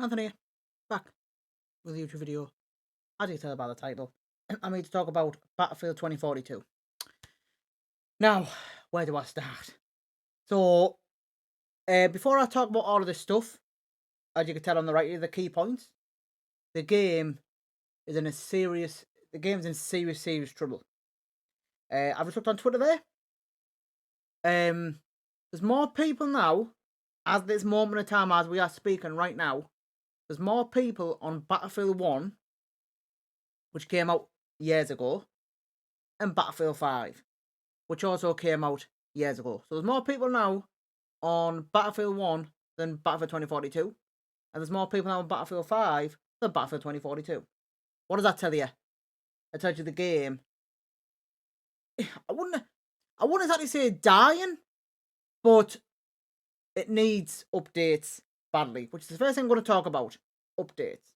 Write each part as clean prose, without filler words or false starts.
Anthony, back with a YouTube video. As you can tell by the title, I'm here to talk about Battlefield 2042. Now, where do I start? So, before I talk about all of this stuff, as you can tell on the right here, the key points, the game is in a serious, the game's in serious trouble. I've just looked on Twitter there. There's more people now, at this moment in time as we are speaking right now, there's more people on Battlefield 1, which came out years ago, and Battlefield 5, which also came out years ago. So there's more people now on Battlefield 1 than Battlefield 2042, and there's more people now on Battlefield 5 than Battlefield 2042. What does that tell you? It tells you the game. I wouldn't exactly say dying, but it needs updates badly, which is the first thing I'm going to talk about. Updates.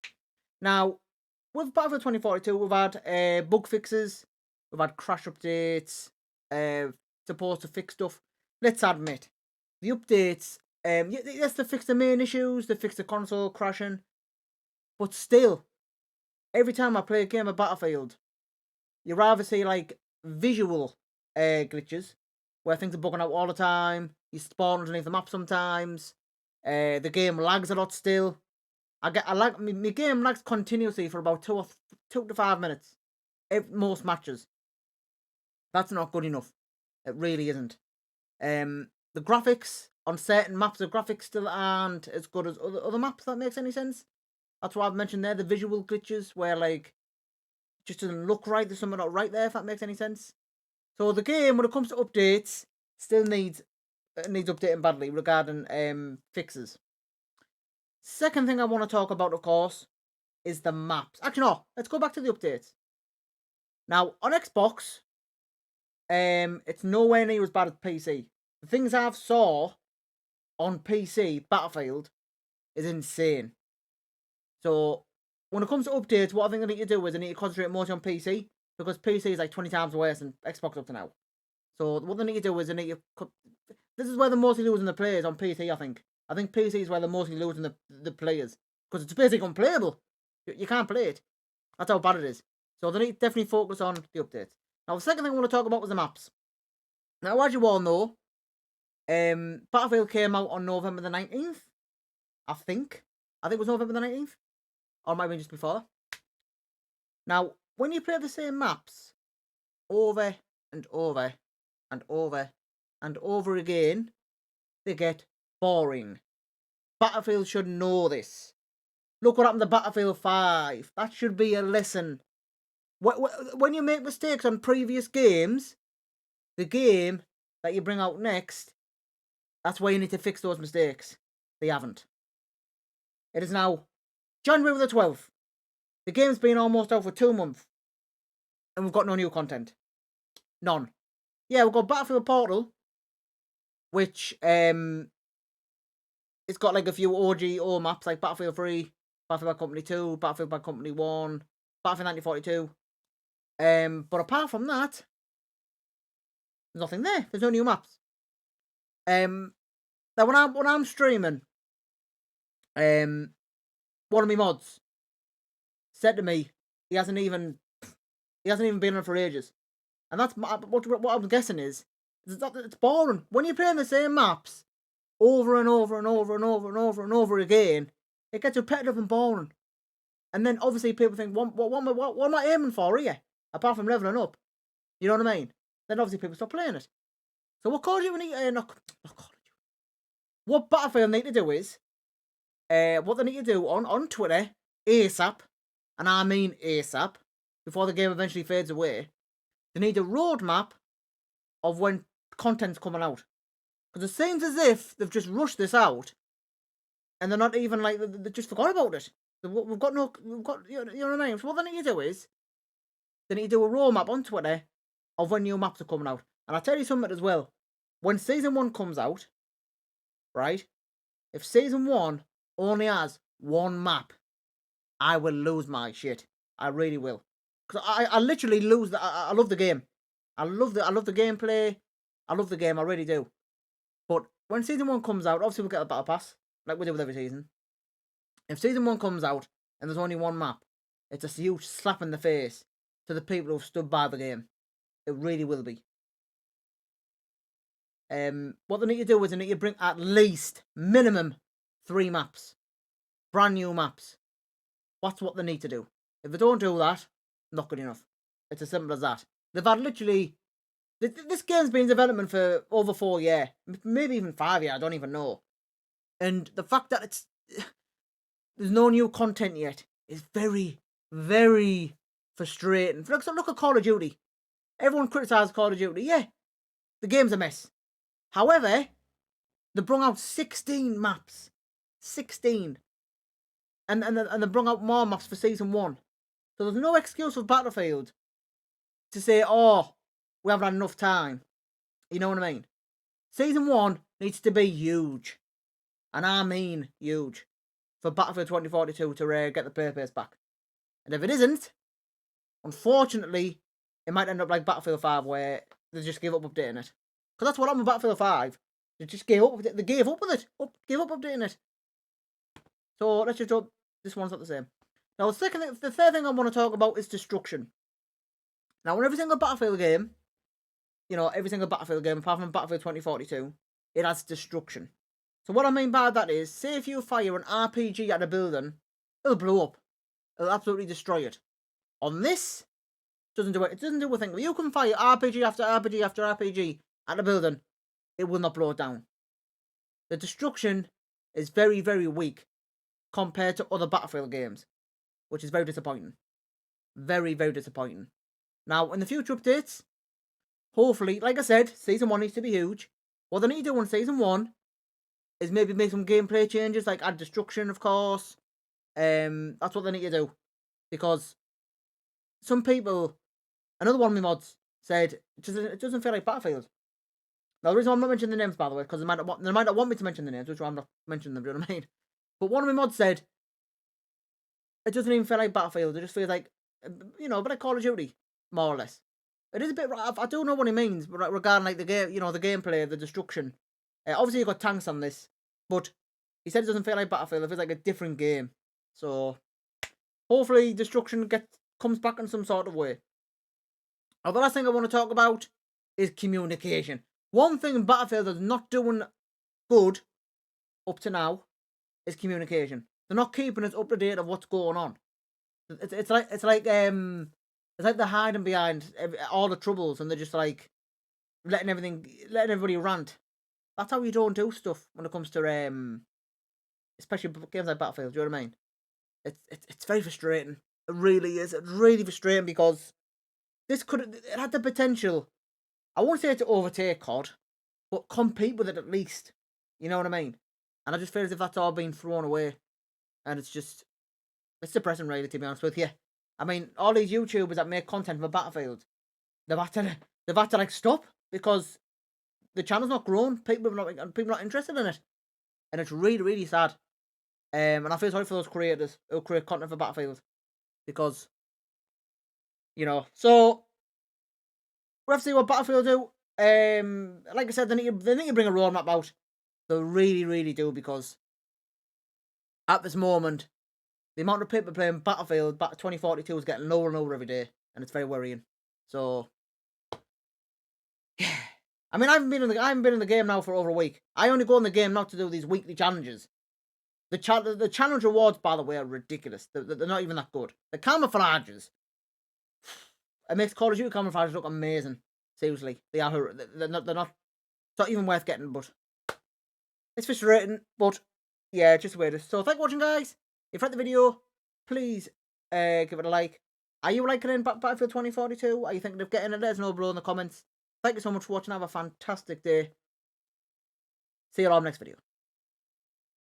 Now, with Battlefield 2042, we've had bug fixes, we've had crash updates, supposed to fix stuff. Let's admit, the updates, yes, they fix the main issues, they fix the console crashing, but still, every time I play a game of Battlefield, you rather see like visual glitches, where things are bugging out all the time, you spawn underneath the map sometimes, the game lags a lot still. My game lags continuously for about 2 to 5 minutes. Most matches. That's not good enough. It really isn't. The graphics on certain maps, the graphics still aren't as good as other maps. If that makes any sense. That's what I've mentioned there. The visual glitches where like just doesn't look right. There's something not right there. If that makes any sense. So the game, when it comes to updates, still needs updating badly regarding fixes. Second thing I want to talk about, of course, is the maps. Actually, no. Let's go back to the updates. Now, on Xbox, it's nowhere near as bad as PC. The things I've saw on PC, Battlefield, is insane. So, when it comes to updates, what I think I need to do is I need to concentrate mostly on PC, because PC is like 20 times worse than Xbox up to now. So, what I need to do is I need to... This is where they're mostly losing the players on PC, I think. I think PC is where they're mostly losing the players. Because it's basically unplayable. You can't play it. That's how bad it is. So they need to definitely focus on the updates. Now, the second thing I want to talk about was the maps. Now, as you all know, Battlefield came out on November the 19th. I think it was November the 19th. Or it might have been just before. Now, when you play the same maps over and over and over and over again, they get boring. Battlefield should know this. Look what happened to Battlefield 5. That should be a lesson. When you make mistakes on previous games, the game that you bring out next, that's where you need to fix those mistakes. They haven't. It is now January the 12th. The game's been almost out for 2 months. And we've got no new content. None. Yeah, we've got Battlefield Portal, which it's got like a few OG maps like Battlefield 3, Battlefield Bad Company 2, Battlefield Bad Company 1, Battlefield 1942. But apart from that, there's nothing there. There's no new maps. Now when I'm streaming, one of my mods said to me he hasn't even been on for ages, and that's what I'm guessing is that it's boring when you're playing the same maps over and over and over and over and over and over again. It gets repetitive and boring, and then obviously people think, what am I aiming for here? Apart from leveling up, you know what I mean? Then obviously people stop playing it. So what Call of Duty what Battlefield need to do is, what they need to do on Twitter ASAP, and I mean ASAP, before the game eventually fades away. They need a roadmap of when content's coming out, because it seems as if they've just rushed this out, and they're not even like they just forgot about it. We've got you know what I mean. So what they need to do is they need to do a roadmap on Twitter of when new maps are coming out. And I'll tell you something as well. When Season 1 comes out, right, if Season 1 only has one map, I will lose my shit. I really will. Because I literally lose I love the game. I love the gameplay. I love the game, I really do. But when Season 1 comes out, obviously we'll get a Battle Pass, like we do with every season. If Season 1 comes out and there's only one map, it's a huge slap in the face to the people who've stood by the game. It really will be. What they need to do is they need to bring at least minimum 3 maps. Brand new maps. That's what they need to do. If they don't do that, not good enough. It's as simple as that. They've had literally... This game's been in development for over 4 years. Maybe even 5 years, I don't even know. And the fact that there's no new content yet is very, very frustrating. Look at Call of Duty. Everyone criticises Call of Duty. Yeah, the game's a mess. However, they brought out 16 maps. 16. And they brought out more maps for Season 1. So there's no excuse for Battlefield to say, oh, we haven't had enough time. You know what I mean? Season 1 needs to be huge. And I mean huge. For Battlefield 2042 to get the player base back. And if it isn't, unfortunately, it might end up like Battlefield 5 where they just give up updating it. Because that's what happened with Battlefield 5. They just gave up with it. They gave up with it. Gave up updating it. So let's just hope this one's not the same. Now the third thing I want to talk about is destruction. Now in every single Battlefield game, every single Battlefield game apart from Battlefield 2042, it has destruction. So what I mean by that is, say if you fire an RPG at a building, it'll blow up. It'll absolutely destroy it. On this, it doesn't do a thing. You can fire RPG after RPG after RPG at a building, it will not blow it down. The destruction is very, very weak compared to other Battlefield games, which is very disappointing. Very, very disappointing. Now, in the future updates, hopefully, like I said, Season 1 needs to be huge. What they need to do in Season 1 is maybe make some gameplay changes, like add destruction, of course. That's what they need to do. Because some people, another one of my mods said, it doesn't feel like Battlefield. Now, the reason I'm not mentioning the names, by the way, because they might not want me to mention the names, which I'm not mentioning them, do you know what I mean? But one of my mods said, it doesn't even feel like Battlefield, it just feels like, a bit of Call of Duty, more or less. It is a bit, I don't know what he means, but regarding like the game, the gameplay, the destruction. Obviously you got tanks on this, but he said it doesn't feel like Battlefield, it feels like a different game. So, hopefully destruction comes back in some sort of way. Now, the last thing I want to talk about is communication. One thing Battlefield is not doing good up to now is communication. They're not keeping us up to date of what's going on. It's like they're hiding behind all the troubles, and they're just like letting everybody rant. That's how you don't do stuff when it comes to especially games like Battlefield. Do you know what I mean? It's very frustrating. It really is. It's really frustrating because it had the potential. I won't say to overtake COD, but compete with it at least. You know what I mean? And I just feel as if that's all been thrown away. And it's depressing, really, to be honest with you. I mean, all these YouTubers that make content for Battlefield, they've had to like stop because the channel's not grown. People are not interested in it, and it's really, really sad. And I feel sorry for those creators who create content for Battlefield because, so we'll have to see what Battlefield do. Like I said, they need to bring a roadmap out. They really, really do, because at this moment, the amount of people playing Battlefield 2042 is getting lower and lower every day, and it's very worrying. So, yeah. I mean, I haven't been in the game now for over a week. I only go in the game now to do these weekly challenges. The challenge rewards, by the way, are ridiculous. They're not even that good. The camouflages, it makes Call of Duty camouflages look amazing. Seriously, they are. They're not. It's not even worth getting, but it's frustrating. But yeah, just the way it is. So thanks for watching, guys. If you liked the video, please give it a like. Are you liking it in Battlefield 2042? Are you thinking of getting it? Let us know below in the comments. Thank you so much for watching. Have a fantastic day. See you all in the next video.